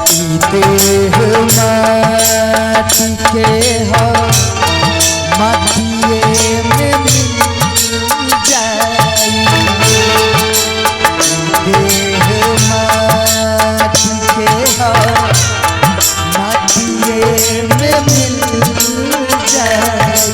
देह माटी के हो माटिए में मिल जाई। देह माटी के हो माटिए में मिल जाई।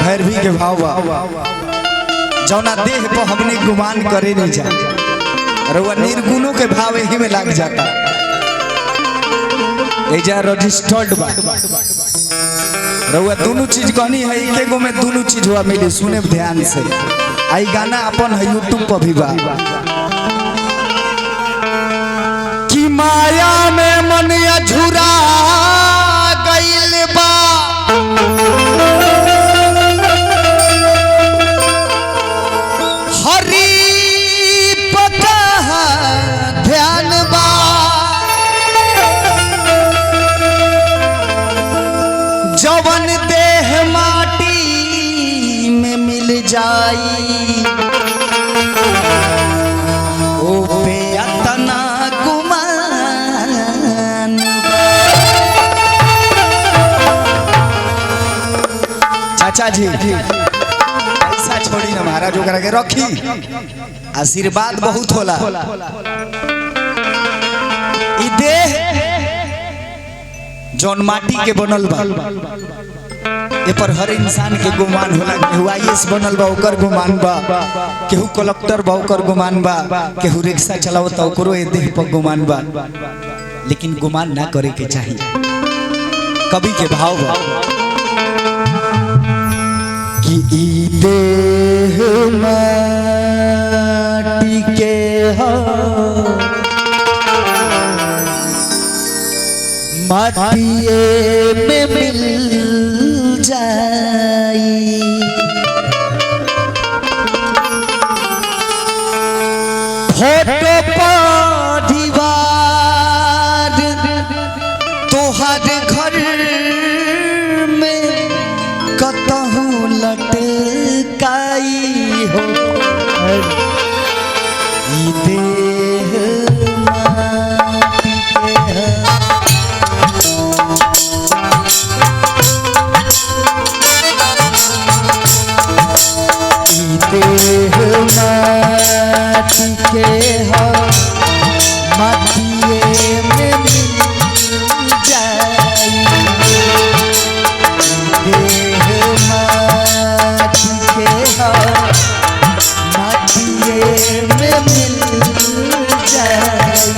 भैरवी के भाव जौना देह पर हमने गुमान करे नहीं जा रउआ निर्गुणों के भाव यही में लग जाता। एजा रजिस्टर्ड बा रउआ दोनों चीज कहनी है एके गो में दोनों चीज हुआ मिली। सुने ध्यान से आई गाना अपन है यूट्यूब पर भी बा कि माया में मन अझुरा गइल बा जवन देह माटी में मिल जाई ओ पे अतना गुमान। चाचा जी ऐसा छोड़ी ना महाराज ओकरा के रखी आशीर्वाद बहुत होला। ई देह जौन माटी के बनल बा ए पर हर इंसान के गुमान होला। केहू IAS बनल बा ओकर गुमान बा, केहू कलेक्टर बा ओकर गुमान बा, केहू रिक्शा चलावता ओकरो ए देह पर गुमान बा। लेकिन गुमान ना करे के चाहिए। कवि के भाव बा कि ई देह माटी के हो माटिए में मिल जाई। फोटो पर दीवार तोहर घर में कतहु लटकाई हो। ई देह देह माटी के हो माटिए में मिल जाई। देह माटी के हो माटिए में मिल जाई।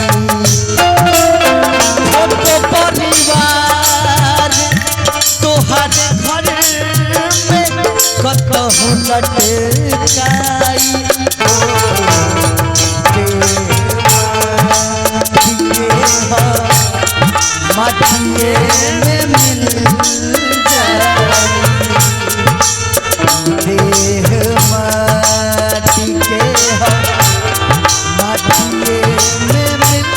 फोटो परिवार तोहर घर में कतहु लटकाई। माटिए में मिल जाई। देह माटी के हो माटिए में मिल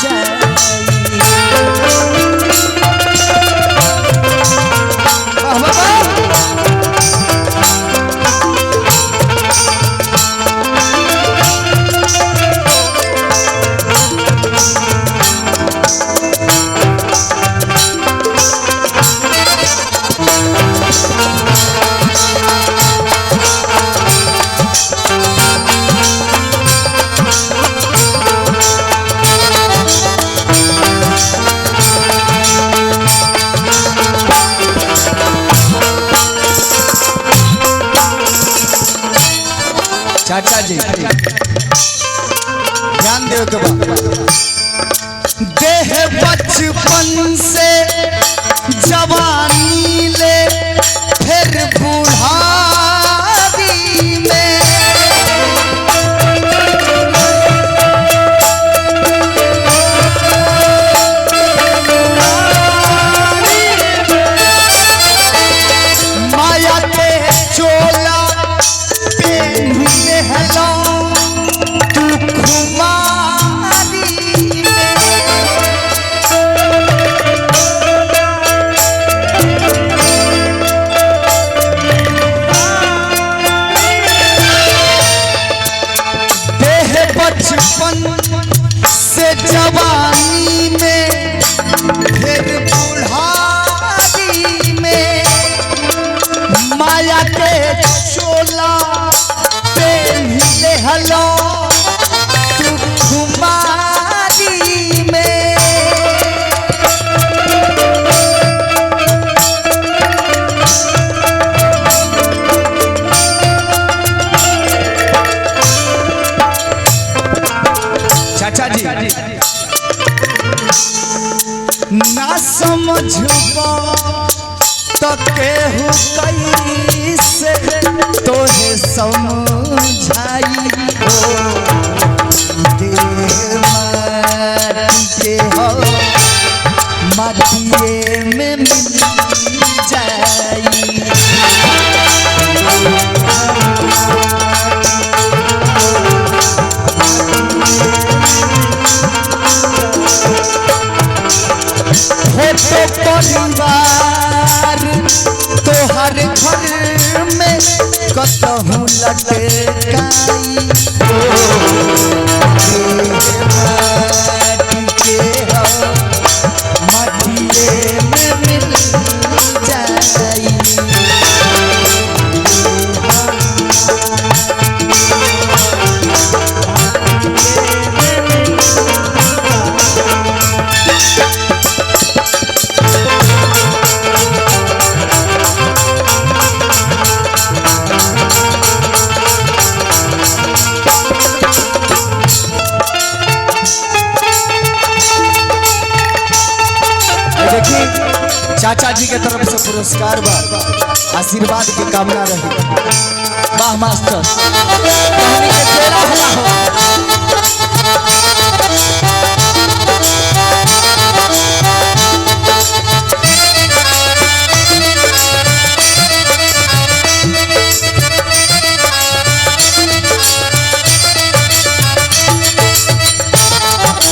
जाई। देव के बाद देह बचपन से जवानी ले फिर बुढ़ारी में माया के चोला पेन्हे हलो तू खुमारी देह बचपन से जवानी में फिर बुढ़ारी में माया के चोला पेन्हे हलो तू खुमारी में चाचा जी ना समझबा तो केहू कैसे तोहे समझाई हो देह माटी के हो माटिए में मिल जाई फोटो परिवार तोहर घर में कतहु लटकाई हो माटी के हो माटिए में मिल जाई चाचा जी के तरफ से पुरस्कार बा आशीर्वाद की कामना रही वाह मास्टर कहानी के तेरा भला हो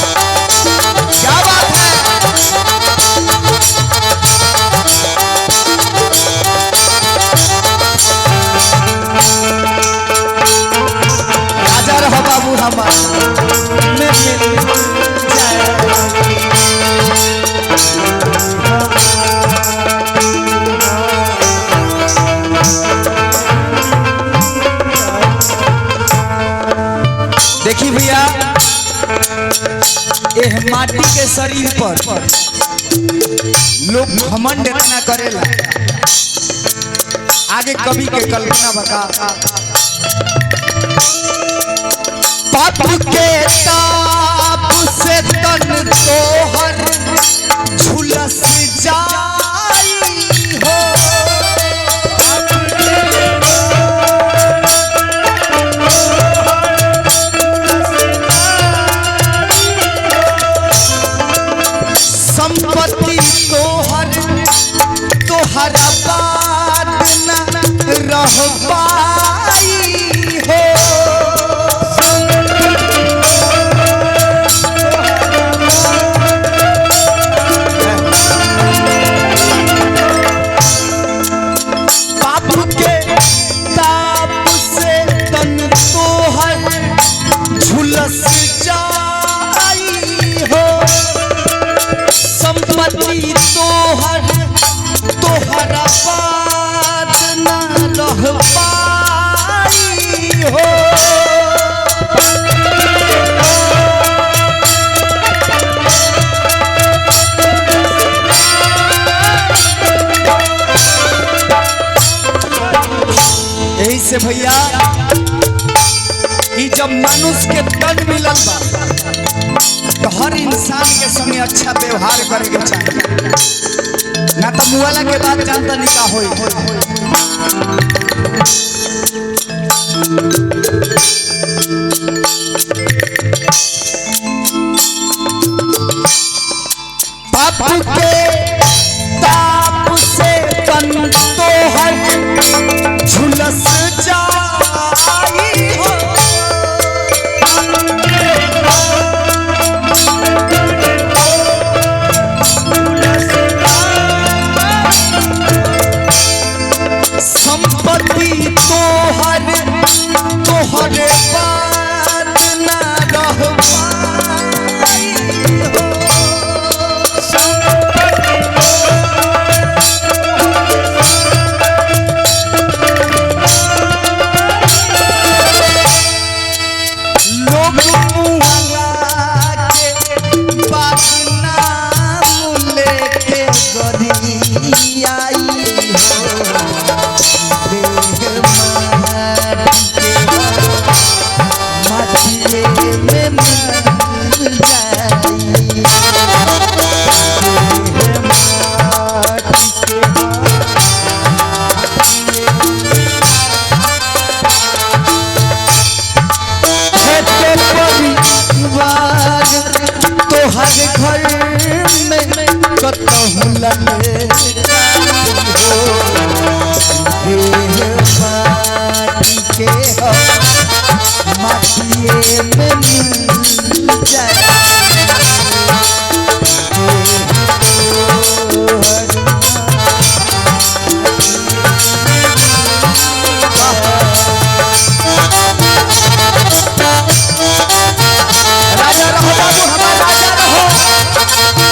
क्या बात है बाबू हमार में मिल जाए देखी भैया एह माटी के शरीर पर लोग घमंड इतना करेला आगे कवि के कल्पना बता पाप के ताप से तन तोहर झुलस जाई हो संपत्ति तोहर तोहरा बात न रह पाई हो संपत्ति तोहर तोहरा बात न रह पाई हो यही से भैया जब मनुष्य के तन मिलल बा हर इंसान के संगे अच्छा व्यवहार करे के चाहिए, ना तो मुआला के बाद जानता नहीं का होई। पाप के ताप से तन तो हर झुलस जाई हो, संपत्ति तोहर तोहरे बात ना रह पाई हो, लोग मुआला के बात नाम लेके गरियाई हो, तोहर घर में कतहु लगे हो, माटी के हो माटिए में मिल जाए। राजा रहो बाबू, हमारा राजा रहो।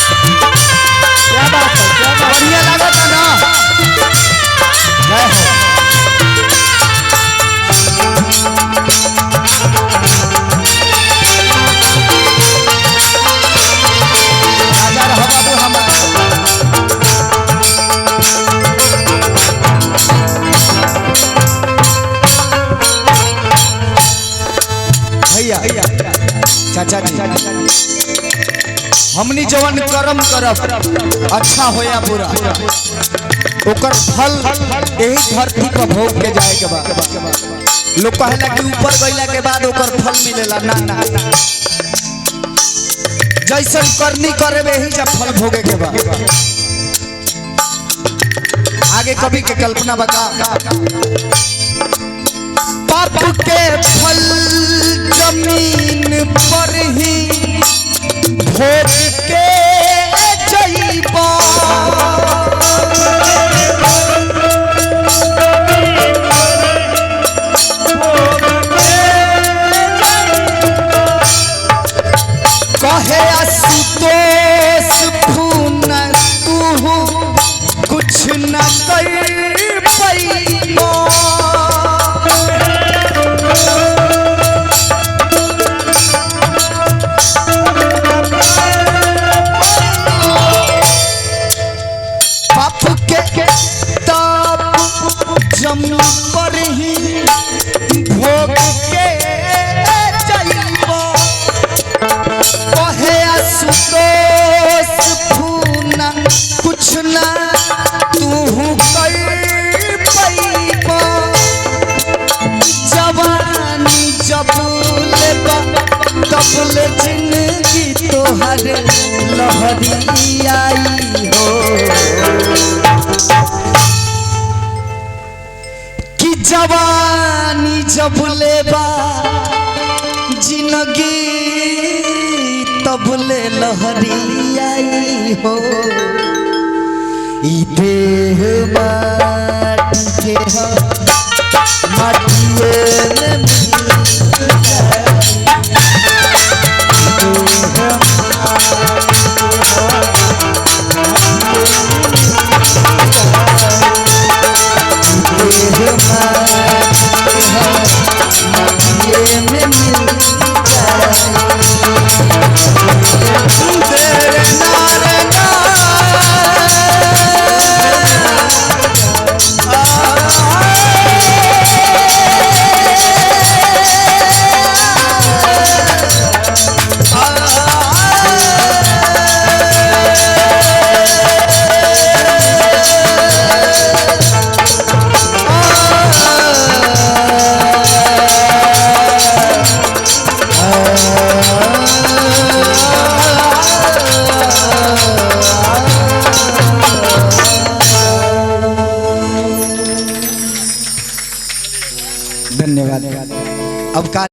क्या बात है, क्या बढ़िया लगा था ना। जय हो। राजा रहो बाबू हमारा। भैया चाचा जी, हमनी जवन कर्म करब अच्छा होया बुरा, ओकर फल यही धरती पर भोग के जाए के बाद। लोग कहेला कि ऊपर गइला के बाद ओकर फल मिलेला, ना ना, जैसन करनी करे वही जब फल भोगे के बाद। आगे कवि के कल्पना बता। पाप के फल जमीन पर ही भोग के जइबा, कहे आशुतोष फून तू कुछ न कर पैबा, जमीन पर ही भोग के जइबा, कहे आशुतोष फूना कुछ ना तू कर पैबा, जवानी जब लेबा तब ले जिंदगी तोहर लहरी आई हो, जवानी जब लेबा जिंदगी तब ले लहरी आई हो, ई देह माटी के हो माटिए में मिल जाए, में मिल जाए। अब का